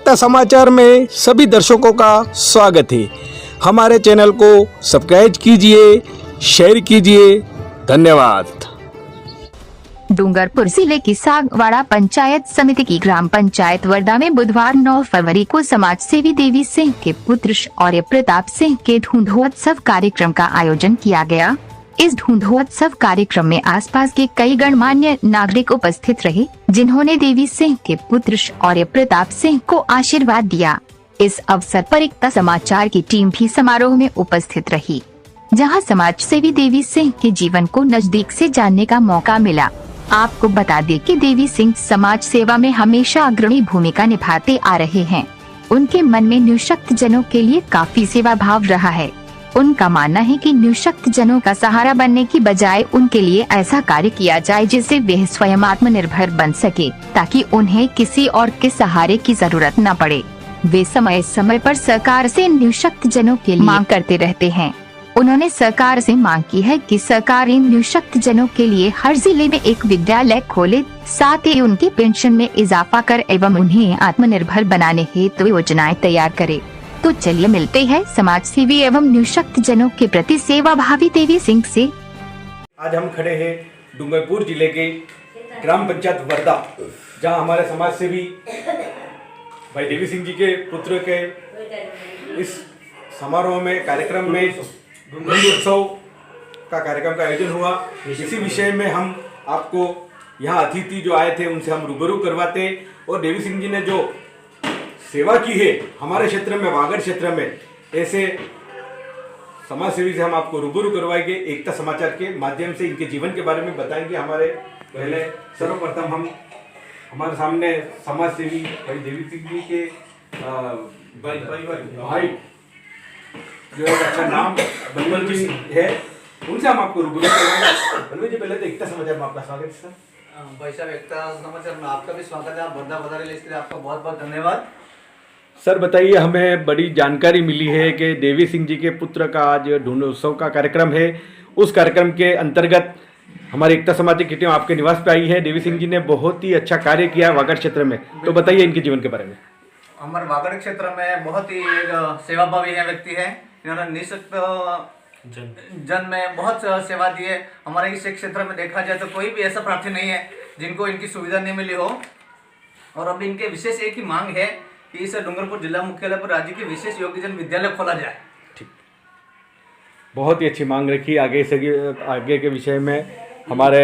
एकता समाचार में सभी दर्शकों का स्वागत है। हमारे चैनल को सब्सक्राइब कीजिए, शेयर कीजिए। धन्यवाद। डूंगरपुर जिले की सागवाड़ा पंचायत समिति की ग्राम पंचायत वर्दा में बुधवार 9 फरवरी को समाज सेवी देवी सिंह के पुत्र शौर्य प्रताप सिंह के ढूंढोत्सव कार्यक्रम का आयोजन किया गया। इस ढूंढोत्सव कार्यक्रम में आसपास के कई गणमान्य नागरिक उपस्थित रहे, जिन्होंने देवी सिंह के पुत्र शौर्य प्रताप सिंह को आशीर्वाद दिया। इस अवसर पर एकता समाचार की टीम भी समारोह में उपस्थित रही, जहां समाज सेवी देवी सिंह के जीवन को नजदीक से जानने का मौका मिला। आपको बता दें कि देवी सिंह समाज सेवा में हमेशा अग्रणी भूमिका निभाते आ रहे हैं। उनके मन में निःशक्त जनों के लिए काफी सेवा भाव रहा है। उनका मानना है कि निःशक्त जनों का सहारा बनने की बजाय उनके लिए ऐसा कार्य किया जाए जिससे वे स्वयं आत्मनिर्भर बन सके, ताकि उन्हें किसी और के सहारे की जरूरत न पड़े। वे समय समय पर सरकार से निःशक्त जनों के लिए मांग करते रहते हैं। उन्होंने सरकार से मांग की है कि सरकार इन निःशक्त जनों के लिए हर जिले में एक विद्यालय खोले, साथ ही उनकी पेंशन में इजाफा कर एवं उन्हें आत्मनिर्भर बनाने हेतु योजनाएं तैयार करे। तो चलिए मिलते हैं समाज सेवी एवं निःशक्त जनों के प्रति सेवा भावी देवी सिंह से। आज हम खड़े हैं डूंगरपुर जिले के ग्राम पंचायत वर्दा, जहां हमारे समाज सेवी भाई देवी सिंह जी के पुत्र के इस समारोह में कार्यक्रम में ढूंढोत्सव का कार्यक्रम का आयोजन हुआ। इसी विषय में हम आपको यहाँ अतिथि जो आए थे उनसे हम रूबरू करवाते, और देवी सिंह जी ने जो सेवा की है हमारे क्षेत्र में, वागड़ क्षेत्र में, ऐसे समाज सेवी से हम आपको रूबरू करवाएंगे। एकता समाचार के माध्यम से इनके जीवन के बारे में बताएंगे। हमारे पहले सर्वप्रथम हम हमारे सामने समाज सेवी भाई देवी सिंह जी के भाई जो एक अच्छा नाम बलवल जी है, उनसे हम आपको रूबरू करवाएंगे। बलवल जी, पहले तो एकता समाचार में आपका स्वागत है सर। भाई साहब, एकता समाचार में आपका भी स्वागत है। आप वर्धा बता रहे, इसके लिए आपका बहुत बहुत धन्यवाद। सर बताइए, हमें बड़ी जानकारी मिली है कि देवी सिंह जी के पुत्र का आज ढूंढोत्सव का कार्यक्रम है। उस कार्यक्रम के अंतर्गत हमारी एकता समाज की टीम आपके निवास पे आई है। देवी सिंह जी ने बहुत ही अच्छा कार्य किया वागड़ क्षेत्र में, तो बताइए इनके जीवन के बारे में। हमारे वागड़ क्षेत्र में बहुत ही एक सेवाभावी है व्यक्ति है। इन्होंने निःशक्त जन में बहुत सेवा दी है। हमारे इस क्षेत्र में देखा जाए तो कोई भी ऐसा प्रार्थी नहीं है जिनको इनकी सुविधा नहीं मिली हो। और अब इनके विशेष एक ही मांग है कि इस डूंगरपुर जिला मुख्यालय पर राज्य के विशेष योग्यजन विद्यालय खोला जाए। ठीक, बहुत ही अच्छी मांग रखी। आगे के विषय में हमारे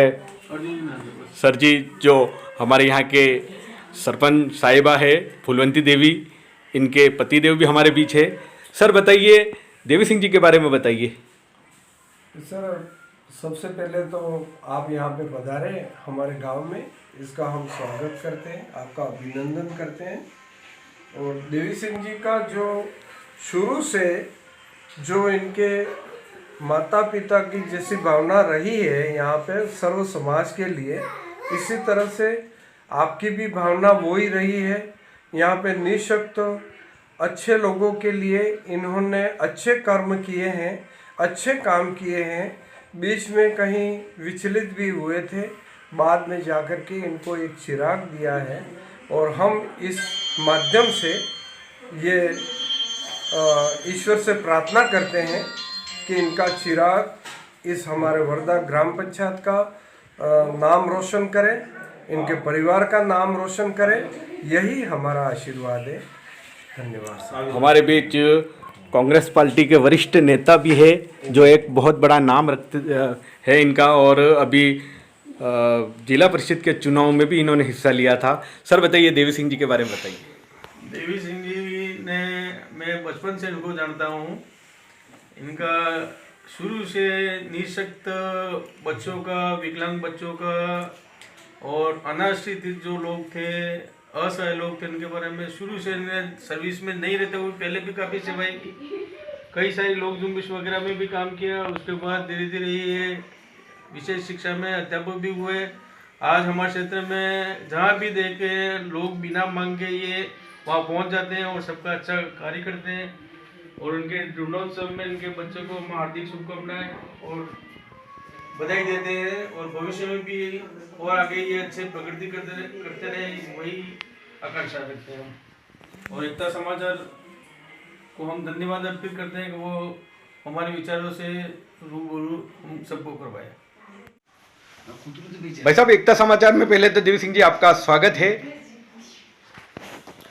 सर जी जो हमारे यहाँ के सरपंच साहिबा है फूलवंती देवी, इनके पतिदेव भी हमारे बीच है। सर बताइए, देवी सिंह जी के बारे में बताइए। सर, सबसे पहले तो आप यहाँ पे पधारे हमारे गांव में, इसका हम स्वागत करते हैं, आपका अभिनंदन करते हैं। और देवी सिंह जी का जो शुरू से जो इनके माता पिता की जैसी भावना रही है यहाँ पे सर्व समाज के लिए, इसी तरह से आपकी भी भावना वो ही रही है। यहाँ पे निःशक्त अच्छे लोगों के लिए इन्होंने अच्छे कर्म किए हैं, अच्छे काम किए हैं। बीच में कहीं विचलित भी हुए थे, बाद में जाकर के इनको एक चिराग दिया है। और हम इस माध्यम से ये ईश्वर से प्रार्थना करते हैं कि इनका चिराग इस हमारे वर्धा ग्राम पंचायत का नाम रोशन करे, इनके परिवार का नाम रोशन करे। यही हमारा आशीर्वाद है। धन्यवाद। हमारे बीच कांग्रेस पार्टी के वरिष्ठ नेता भी है, जो एक बहुत बड़ा नाम रखते है इनका, और अभी जिला परिषद के चुनाव में भी इन्होंने हिस्सा लिया था। सर बताइए, देवी सिंह जी के बारे में बताइए। देवी सिंह जी ने मैं बचपन से इनको जानता हूँ। इनका शुरू से निःशक्त बच्चों का, विकलांग बच्चों का और अनाश्रित जो लोग थे, असहाय लोग थे, उनके बारे में शुरू से इन्हें सर्विस में नहीं रहते हुए पहले भी काफ़ी सेवाएं की। कई सारी लोक जुम्बिश वगैरह में भी काम किया। उसके बाद धीरे धीरे ये विशेष शिक्षा में अध्यापक भी हुए। आज हमारे क्षेत्र में जहाँ भी देखे लोग बिना मांगे ये वहाँ पहुँच जाते हैं और सबका अच्छा कार्य करते हैं। और उनके ढूंढोत्सव में इनके बच्चों को हम हार्दिक शुभकामनाएं और बधाई देते हैं। और भविष्य में भी और आगे ये अच्छे प्रगति करते रहे, वही आकांक्षा रखते हैं। और एकता समाचार को हम धन्यवाद अर्पित करते हैं कि वो हमारे विचारों से रूबरू हम सबको करवाया। भाई साहब, एकता समाचार में पहले तो देवी सिंह जी आपका स्वागत है।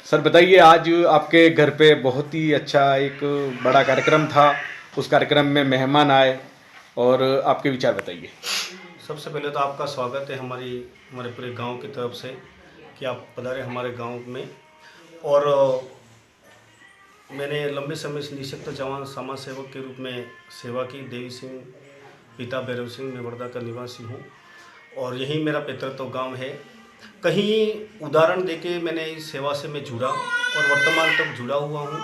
सर बताइए, आज आपके घर पे बहुत ही अच्छा एक बड़ा कार्यक्रम था, उस कार्यक्रम में मेहमान आए और आपके विचार बताइए। सबसे पहले तो आपका स्वागत है हमारे पूरे गांव की तरफ से कि आप पधारे हमारे गांव में। और मैंने लंबे समय से निःशक्त जवान समाज सेवक के रूप में सेवा की। देवी सिंह पिता भैरव सिंह, मैं वर्धा का निवासी हूँ और यही मेरा पितृत्व गांव है। कहीं उदाहरण देके मैंने इस सेवा से मैं जुड़ा और वर्तमान तक जुड़ा हुआ हूँ।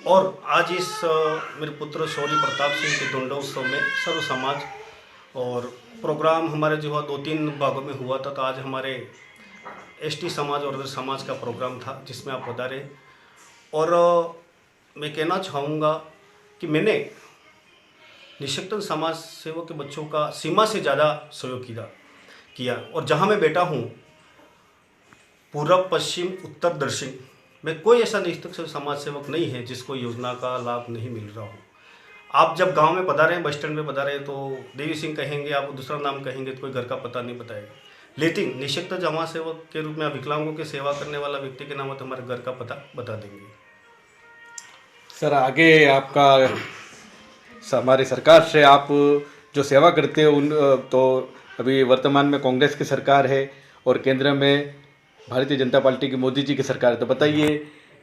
और आज इस मेरे पुत्र शौर्य प्रताप सिंह के दंडोत्सव में सर्व समाज और प्रोग्राम हमारे जो हुआ 2-3 भागों में हुआ था। तो आज हमारे एसटी समाज और अदर समाज का प्रोग्राम था जिसमें आप पधारे। और मैं कहना चाहूँगा कि मैंने निःशक्त समाज सेवक के बच्चों का सीमा से ज़्यादा सहयोग किया। और जहाँ मैं बैठा हूँ, पूर्व पश्चिम उत्तर दक्षिण में कोई ऐसा निःशक्त समाज सेवक नहीं है जिसको योजना का लाभ नहीं मिल रहा हो। आप जब गांव में पधारे, बस स्टैंड में पधारे तो देवी सिंह कहेंगे, आप दूसरा नाम कहेंगे तो कोई घर का पता नहीं बताएगा। लेकिन निःशक्त जमा सेवक के रूप में विकलांगों की सेवा करने वाला व्यक्ति के नाम तो हमारे घर का पता बता देंगे। सर आगे आपका हमारी सरकार से आप जो सेवा करते हो उन तो अभी वर्तमान में कांग्रेस की सरकार है और केंद्र में भारतीय जनता पार्टी की मोदी जी की सरकार है। तो बताइए,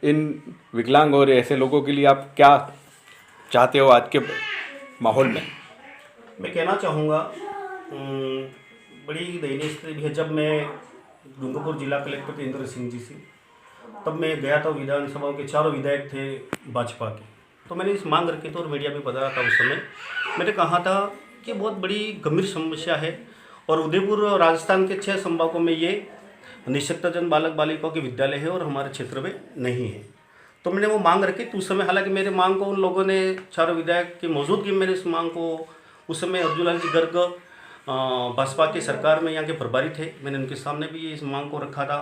इन विकलांग और ऐसे लोगों के लिए आप क्या चाहते हो आज के माहौल में? मैं कहना चाहूँगा, बड़ी दयनीय स्थिति है। जब मैं डूंगरपुर जिला कलेक्टर थे इंद्र सिंह जी से, तब मैं गया था। विधानसभा के 4 विधायक थे भाजपा के, तो मैंने इस मांग रखी थी और मीडिया में बता रहा था। उस समय मैंने कहा था कि बहुत बड़ी गंभीर समस्या है और उदयपुर राजस्थान के 6 संभागों में ये निःशक्तजन बालक बालिकाओं के विद्यालय है और हमारे क्षेत्र में नहीं है। तो मैंने वो मांग रखी थी उस समय। हालांकि मेरे मांग को उन लोगों ने 4 विधायक की मौजूदगी में मैंने इस मांग को, उस समय अर्जुनलाल जी गर्ग भाजपा की सरकार में यहाँ के प्रभारी थे, मैंने उनके सामने भी इस मांग को रखा था।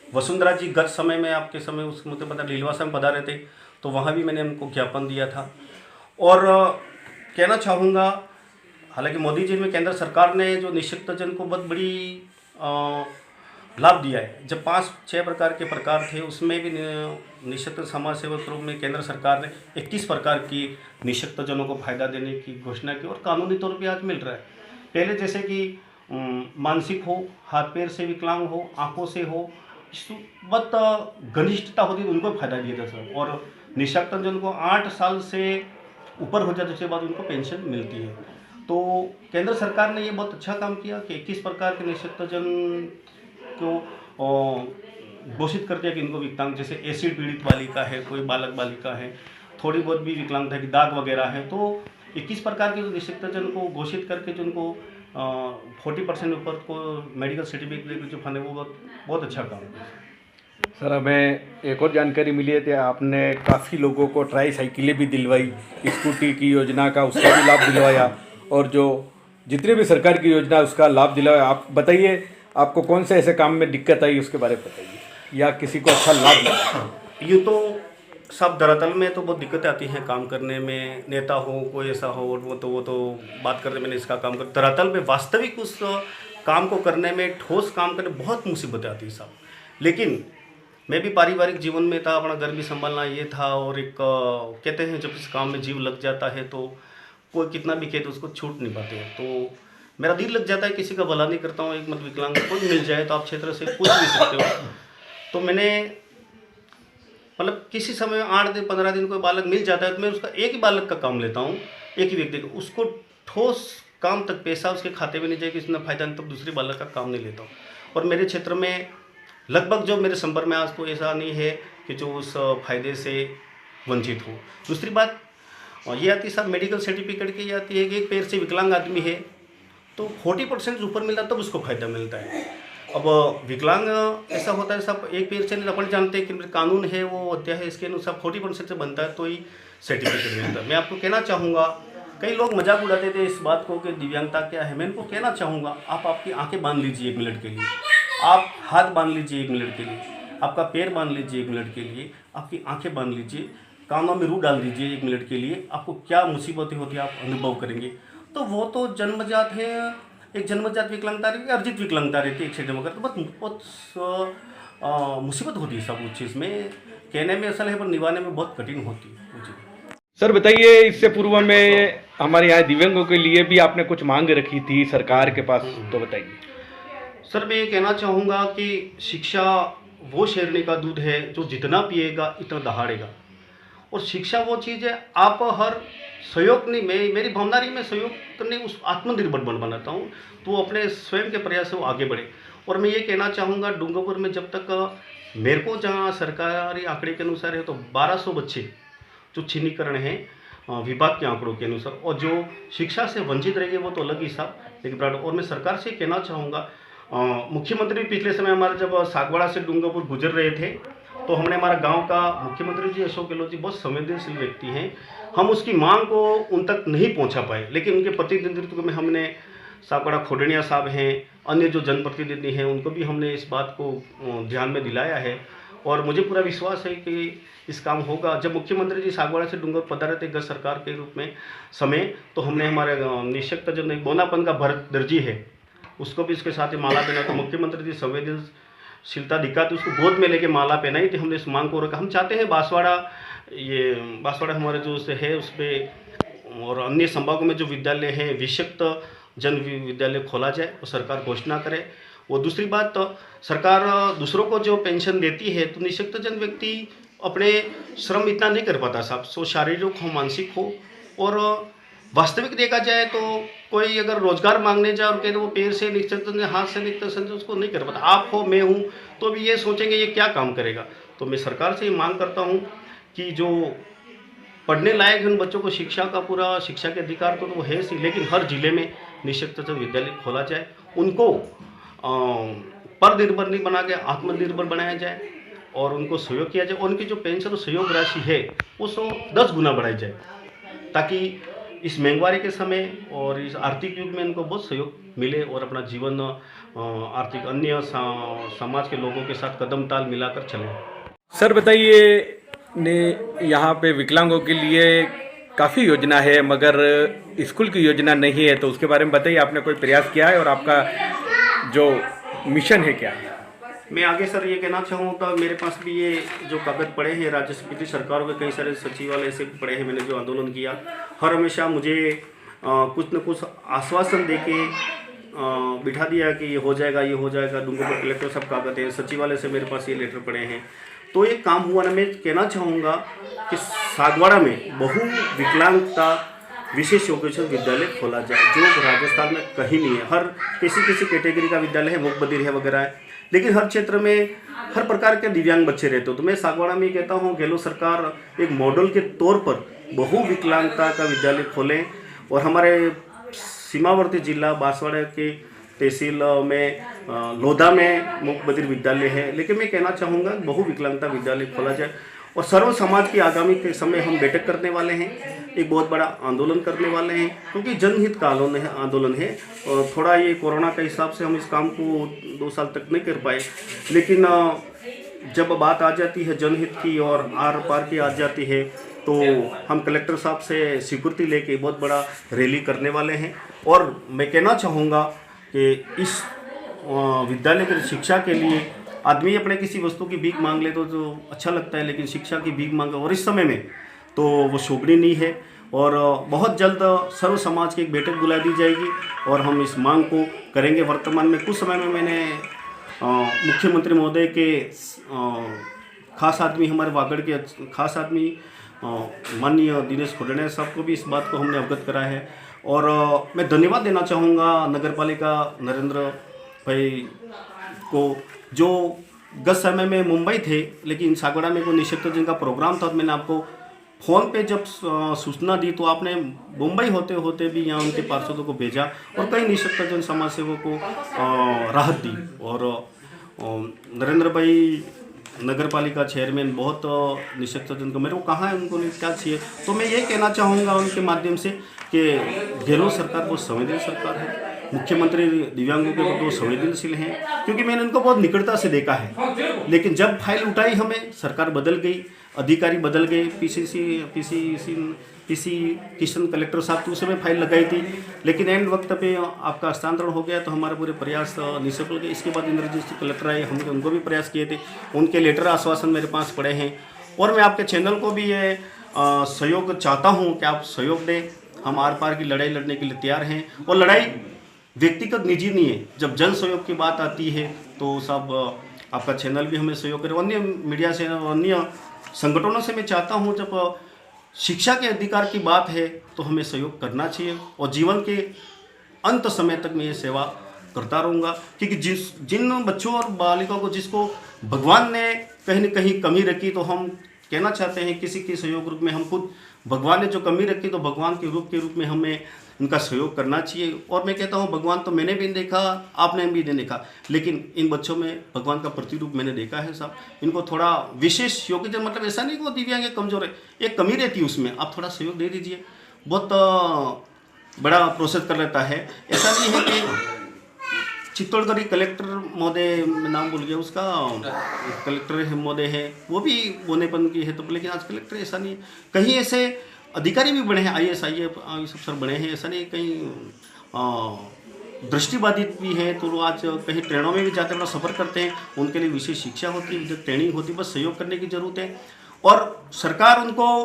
वसुंधरा जी गत समय में आपके समय उस मुद्दे पर लीलवासा में पधारे थे, तो वहाँ भी मैंने उनको ज्ञापन दिया था। और कहना चाहूँगा, हालांकि मोदी जी में केंद्र सरकार ने जो निःशक्तजन को बहुत बड़ी लाभ दिया है। जब 5-6 प्रकार के प्रकार थे, उसमें भी निःशक्त समाज सेवक के रूप में केंद्र सरकार ने 21 प्रकार की निःशक्तजनों को फायदा देने की घोषणा की और कानूनी तौर पे आज मिल रहा है। पहले जैसे कि मानसिक हो, हाथ पैर से विकलांग हो, आंखों से हो, बहुत घनिष्ठता होती है, उनको फायदा दिया जाता है। और निःशक्तजन को 8 साल से ऊपर हो जाने के बाद उनको पेंशन मिलती है। तो केंद्र सरकार ने ये बहुत अच्छा काम किया कि 21 प्रकार के निःशक्तजन को घोषित कर दिया कि इनको विकलांग, जैसे एसिड पीड़ित बालिका है, कोई बालक बालिका है, थोड़ी बहुत भी विकलांगता की दाग वगैरह है, तो 21 प्रकार के निःशक्तजन को घोषित करके जिनको 40% ऊपर को मेडिकल सर्टिफिकेट जो फंड है, वो बहुत अच्छा काम है। सर हमें एक और जानकारी मिली है कि आपने काफ़ी लोगों को ट्राई साइकिलें भी दिलवाई, स्कूटी की योजना का उसका भी लाभ दिलवाया और जो जितने भी सरकार की योजना उसका लाभ दिलवाया। आप बताइए, आपको कौन से ऐसे काम में दिक्कत आई उसके बारे में बताइए, या किसी को अच्छा लाभ मिला? ये तो सब दरअसल में तो बहुत दिक्कतें आती हैं काम करने में। नेता हो, कोई ऐसा हो, वो तो बात करने में इसका काम कर, दरअसल में वास्तविक उस काम को करने में, ठोस काम करने में बहुत मुसीबतें आती हैं साहब। लेकिन मैं भी पारिवारिक जीवन में था, अपना घर भी संभालना ये था। और एक कहते हैं जब इस काम में जीव लग जाता है तो कोई कितना भी कहे तो उसको छूट नहीं पाते हैं। तो मेरा दिल लग जाता है, किसी का भला नहीं करता हूँ। एक मत विकलांग कोई मिल जाए तो आप क्षेत्र से पूछ भी सकते हो। तो मैंने मतलब किसी समय 8 दिन 15 दिन कोई बालक मिल जाता है तो मैं उसका एक ही बालक का काम लेता हूँ, एक ही व्यक्ति का, उसको ठोस काम तक पैसा उसके खाते में नहीं जाए कि इसने फायदा नहीं, तब दूसरे बालक का काम नहीं लेता हूँ। और मेरे क्षेत्र में लगभग जो मेरे संपर्क में आज तो ऐसा नहीं है कि जो उस फायदे से वंचित हो। दूसरी बात ये आती है साहब, मेडिकल सर्टिफिकेट की आती है कि एक पैर से विकलांग आदमी है तो 40% ऊपर मिलता तब उसको फायदा मिलता है। अब विकलांग ऐसा होता है साहब, एक पैर से नहीं, अपन जानते हैं कि कानून है वो होता है, इसके अनुसार 40% से बनता है तो ही सर्टिफिकेट मिलता है। मैं आपको कहना चाहूँगा, कई लोग मजाक उड़ाते थे इस बात को कि दिव्यांगता क्या है। मैं इनको कहना चाहूँगा, आप आपकी आंखें बांध लीजिए 1 मिनट के लिए, आप हाथ बांध लीजिए 1 मिनट के लिए। आपका पैर बांध लीजिए 1 मिनट के लिए, आपकी आंखें बांध लीजिए, कानों में रू डाल दीजिए 1 मिनट के लिए, आपको क्या मुसीबतें होती है आप अनुभव करेंगे। तो वो तो जन्मजात है, एक जन्मजात विकलांगता रहती है, अर्जित विकलांगता रहती है एक साइड में, तो बहुत मुसीबत होती है सब उस चीज़ में। कहने में असल है पर निभाने में बहुत कठिन होती है वो चीज़। सर बताइए, इससे पूर्व में हमारे यहाँ दिव्यांगों के लिए भी आपने कुछ मांग रखी थी सरकार के पास, तो बताइए। सर मैं ये कहना चाहूँगा कि शिक्षा वो शेरनी का दूध है जो जितना पिएगा इतना दहाड़ेगा। और शिक्षा वो चीज़ है, आप हर सहयोग नहीं, मेरी भावना रही, मैं सहयोग करने उस आत्मनिर्भर बनाता हूँ, तो वो अपने स्वयं के प्रयास से वो आगे बढ़े। और मैं ये कहना चाहूँगा डूंगरपुर में जब तक मेरे को जहाँ सरकारी आंकड़े के अनुसार है तो 1200 बच्चे जो छिन्नीकरण है विभाग के आंकड़ों के अनुसार, और जो शिक्षा से वंचित रहेंगे वो तो अलग ही साहब। लेकिन और मैं सरकार से कहना चाहूँगा, मुख्यमंत्री पिछले समय हमारे जब सागवाड़ा से डूंगरपुर गुजर रहे थे तो हमने हमारा गांव का मुख्यमंत्री जी अशोक गहलोत जी बहुत संवेदनशील व्यक्ति हैं, हम उसकी मांग को उन तक नहीं पहुंचा पाए, लेकिन उनके प्रतिनिधित्व में हमने सागवाड़ा खोडनिया साहब हैं, अन्य जो जनप्रतिनिधि हैं उनको भी हमने इस बात को ध्यान में दिलाया है। और मुझे पूरा विश्वास है कि इस काम होगा। जब मुख्यमंत्री जी सागवाड़ा से डूंगरपुर पधारे थे गत सरकार के रूप में समय, तो हमने हमारे निःशक्त जो बोनापन का भरत दर्जी है उसको भी इसके साथ ही माला पहना, तो मुख्यमंत्री जी संवेदनशीलता दिखाते उसको गोद में लेके माला पहनाई थी। हमने इस मांग को रखा। हम चाहते हैं बांसवाड़ा हमारे जो है उस पर और अन्य संभागों में जो विद्यालय है विशक्त जन विद्यालय खोला जाए और सरकार घोषणा करे। और दूसरी बात, तो सरकार दूसरों को जो पेंशन देती है तो निःशक्त जन व्यक्ति अपने श्रम इतना नहीं कर पाता साहब, सो शारीरिक हो मानसिक हो। और वास्तविक देखा जाए तो कोई अगर रोजगार मांगने जाए और कहे तो वो पैर से निःशक्त हाथ से निःशक्त उसको नहीं कर पाता। आप हो मैं हूँ तो भी ये सोचेंगे ये क्या काम करेगा। तो मैं सरकार से ये मांग करता हूँ कि जो पढ़ने लायक है उन बच्चों को शिक्षा का पूरा शिक्षा के अधिकार तो वो है सी, लेकिन हर जिले में निःशक्त विद्यालय खोला जाए, उनको पर निर्भर नहीं बना के आत्मनिर्भर बनाया जाए और उनको सहयोग किया जाए। और उनकी जो पेंशन और सहयोग राशि है वो 10 गुना बढ़ाई जाए, ताकि इस महंगाई के समय और इस आर्थिक युग में उनको बहुत सहयोग मिले और अपना जीवन आर्थिक अन्य समाज के लोगों के साथ कदम ताल मिलाकर चले। सर बताइए, ने यहाँ पे विकलांगों के लिए काफ़ी योजना है मगर स्कूल की योजना नहीं है, तो उसके बारे में बताइए, आपने कोई प्रयास किया है और आपका जो मिशन है क्या? मैं आगे सर ये कहना चाहूँगा, मेरे पास भी ये जो कागज पड़े हैं राज्य पिछली सरकारों के कई सारे सचिवालय से पड़े हैं, मैंने जो आंदोलन किया हर हमेशा मुझे कुछ न कुछ आश्वासन दे के बिठा दिया कि ये हो जाएगा डूंगरपुर कलेक्टर सब कागज है, सचिवालय से मेरे पास ये लेटर पड़े हैं। तो ये काम हुआ ना। मैं कहना चाहूँगा कि सागवाड़ा में बहु विकलांगता विशेष योगेश्वर विद्यालय खोला जाए, जो राजस्थान में कहीं नहीं है। हर किसी कैटेगरी का विद्यालय है, मूक बधिर है वगैरह है, लेकिन हर क्षेत्र में हर प्रकार के दिव्यांग बच्चे रहते हो। तो मैं सागवाड़ा में कहता हूँ गहलोत सरकार एक मॉडल के तौर पर बहु विकलांगता का विद्यालय खोलें। और हमारे सीमावर्ती जिला बांसवाड़ा के तहसील में लोधा में मूक बधिर विद्यालय है, लेकिन मैं कहना चाहूँगा बहु विकलांगता विद्यालय खोला जाए। और सर्व समाज की आगामी के समय हम बैठक करने वाले हैं, एक बहुत बड़ा आंदोलन करने वाले हैं, क्योंकि जनहित का आंदोलन है। और थोड़ा ये कोरोना के हिसाब से हम इस काम को 2 साल तक नहीं कर पाए, लेकिन जब बात आ जाती है जनहित की और आर पार की आ जाती है तो हम कलेक्टर साहब से स्वीकृति लेके बहुत बड़ा रैली करने वाले हैं। और मैं कहना चाहूँगा कि इस विद्यालय की शिक्षा के लिए आदमी अपने किसी वस्तु की भीख मांग ले तो जो अच्छा लगता है, लेकिन शिक्षा की भीख मांगे और इस समय में तो वो शोभनीय नहीं है। और बहुत जल्द सर्व समाज की एक बैठक बुला दी जाएगी और हम इस मांग को करेंगे। वर्तमान में कुछ समय में मैंने मुख्यमंत्री महोदय के खास आदमी, हमारे वागड़ के खास आदमी माननीय दिनेश खोडनिया साहब को भी इस बात को हमने अवगत करा है। और मैं धन्यवाद देना चाहूँगा नगर पालिका नरेंद्र भाई को, जो गत समय में मुंबई थे लेकिन सागवाड़ा में कोई निःशक्त जिनका प्रोग्राम था, मैंने आपको फ़ोन पे जब सूचना दी तो आपने मुंबई होते होते भी यहाँ उनके पार्षदों को भेजा और कई निःशक्त जन समाज सेवकों को राहत दी। और नरेंद्र भाई नगर पालिका चेयरमैन बहुत निःशक्त जन को मेरे को कहाँ है, उनको क्या चाहिए, तो मैं ये कहना चाहूँगा उनके माध्यम से कि गहलोत सरकार बहुत संवेदनशील सरकार है। मुख्यमंत्री दिव्यांगों के प्रति संवेदनशील हैं, क्योंकि मैंने उनको बहुत निकटता से देखा है। लेकिन जब फाइल उठाई हमें, सरकार बदल गई, अधिकारी बदल गए, पीसी किशन कलेक्टर साहब तो उस समय फाइल लगाई थी, लेकिन एंड वक्त पे आपका हस्तांतरण हो गया तो हमारे पूरे प्रयास निष्फल गए। इसके बाद इंद्रजीत कलेक्टर आए, हमने उनको भी प्रयास किए थे, उनके लेटर आश्वासन मेरे पास पड़े हैं। और मैं आपके चैनल को भी ये सहयोग चाहता हूँ कि आप सहयोग दें। हम आर पार की लड़ाई लड़ने के लिए तैयार हैं, और लड़ाई व्यक्तिगत निजी नहीं है। जब जन सहयोग की बात आती है तो सब आपका चैनल भी हमें सहयोग करे, अन्य मीडिया से, अन्य संगठनों से मैं चाहता हूँ जब शिक्षा के अधिकार की बात है तो हमें सहयोग करना चाहिए, और जीवन के अंत समय तक मैं ये सेवा करता रहूँगा। क्योंकि जिन बच्चों और बालिकाओं को जिसको भगवान ने कहीं न कहीं कमी रखी, तो हम कहना चाहते हैं किसी के सहयोग रूप में हम खुद, भगवान ने जो कमी रखी तो भगवान के रूप में हमें उनका सहयोग करना चाहिए। और मैं कहता हूँ भगवान तो मैंने भी देखा, आपने भी नहीं देखा, लेकिन इन बच्चों में भगवान का प्रतिरूप मैंने देखा है साहब। इनको थोड़ा विशेष योग्यता, मतलब ऐसा नहीं कि वो दिव्यांग कमज़ोर है, एक कमी रहती है उसमें, आप थोड़ा सहयोग दे दीजिए, बहुत बड़ा प्रोसेस कर लेता है। ऐसा नहीं है कि चित्तौड़गढ़ कलेक्टर महोदय, नाम भूल गया उसका, कलेक्टर महोदय है, वो भी बोनेपन की है तो, लेकिन आज कलेक्टर ऐसा नहीं है। कहीं ऐसे अधिकारी भी बने हैं, IAS अफसर बने हैं, ऐसा नहीं, कहीं दृष्टिबाधित भी है तो आज कहीं ट्रेनों में भी जाते हैं, सफ़र करते हैं, उनके लिए विशेष शिक्षा होती है, ट्रेनिंग होती है, बस सहयोग करने की ज़रूरत है। और सरकार उनको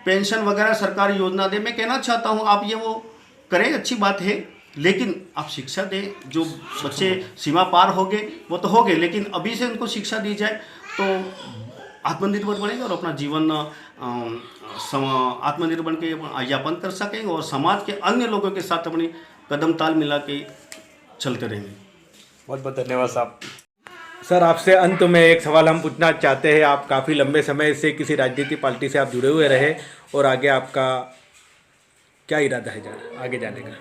पेंशन वगैरह सरकारी योजना दे, मैं कहना चाहता हूँ आप ये वो करें, अच्छी बात है, लेकिन आप शिक्षा दें। जो बच्चे सीमा पार हो गए वो तो हो गए, लेकिन अभी से उनको शिक्षा दी जाए तो आत्मनिर्भर बनेंगे और अपना जीवन आत्मनिर्भर के यापन कर सकेंगे, और समाज के अन्य लोगों के साथ अपनी कदम ताल मिला के चलते रहेंगे। बहुत बहुत धन्यवाद साहब। सर, आपसे अंत में एक सवाल हम पूछना चाहते हैं। आप काफ़ी लंबे समय से किसी राजनीतिक पार्टी से आप जुड़े हुए रहे, और आगे आपका क्या इरादा है आगे जाने का?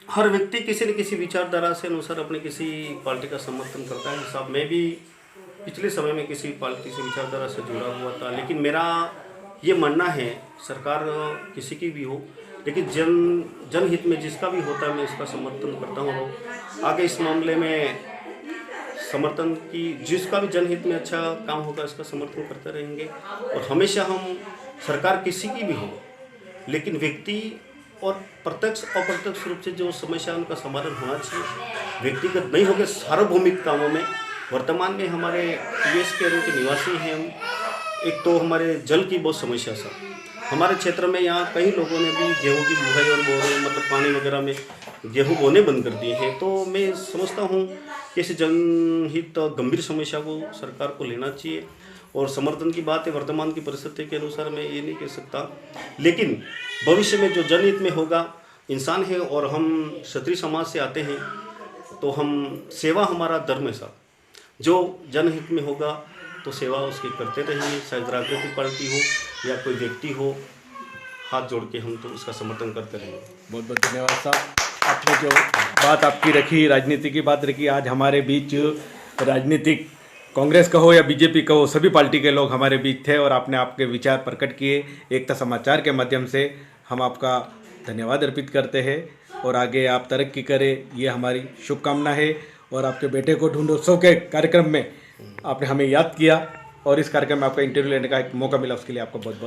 हर व्यक्ति किसी न किसी विचारधारा से अनुसार अपने किसी पार्टी का समर्थन करता है साहब। मैं भी पिछले समय में किसी पार्टी से विचारधारा से जुड़ा हुआ था, लेकिन मेरा ये मानना है सरकार किसी की भी हो, लेकिन जनहित में जिसका भी होता है मैं इसका समर्थन करता हूँ। आगे इस मामले में समर्थन की, जिसका भी जनहित में अच्छा काम होगा इसका समर्थन करते रहेंगे। और हमेशा हम, सरकार किसी की भी हो, लेकिन व्यक्ति और प्रत्यक्ष अप्रत्यक्ष रूप से जो समस्या उनका समाधान होना चाहिए, व्यक्तिगत नहीं होकर सार्वभौमिक कामों में। वर्तमान में हमारे यूएस के के निवासी हैं हम, एक तो हमारे जल की बहुत समस्या सर हमारे क्षेत्र में, यहाँ कई लोगों ने भी गेहूं की बुआई और बोने, मतलब पानी वगैरह में गेहूं बोने बंद कर दिए हैं। तो मैं समझता हूँ कि इस जनहित गंभीर समस्या को सरकार को लेना चाहिए। और समर्थन की बात है, वर्तमान की परिस्थिति के अनुसार मैं ये नहीं कह सकता, लेकिन भविष्य में जो जनहित में होगा, इंसान है और हम क्षत्रिय समाज से आते हैं, तो हम सेवा हमारा धर्म है साहब। जो जनहित में होगा तो सेवा उसकी करते रहेंगे, चाहे राजनीतिक पार्टी हो या कोई व्यक्ति हो, हाथ जोड़ के हम तो उसका समर्थन करते रहेंगे। बहुत बहुत धन्यवाद साहब। आपने जो बात आपकी रखी, राजनीति की बात रखी, आज हमारे बीच राजनीतिक कांग्रेस का हो या बीजेपी का हो, सभी पार्टी के लोग हमारे बीच थे और आपने आपके विचार प्रकट किए। एकता समाचार के माध्यम से हम आपका धन्यवाद अर्पित करते हैं, और आगे आप तरक्की करें, ये हमारी शुभकामना है। और आपके बेटे को ढूंढोत्सव के कार्यक्रम में आपने हमें याद किया, और इस कार्यक्रम में आपका इंटरव्यू लेने का एक मौका मिला, उसके लिए आपका बहुत बहुत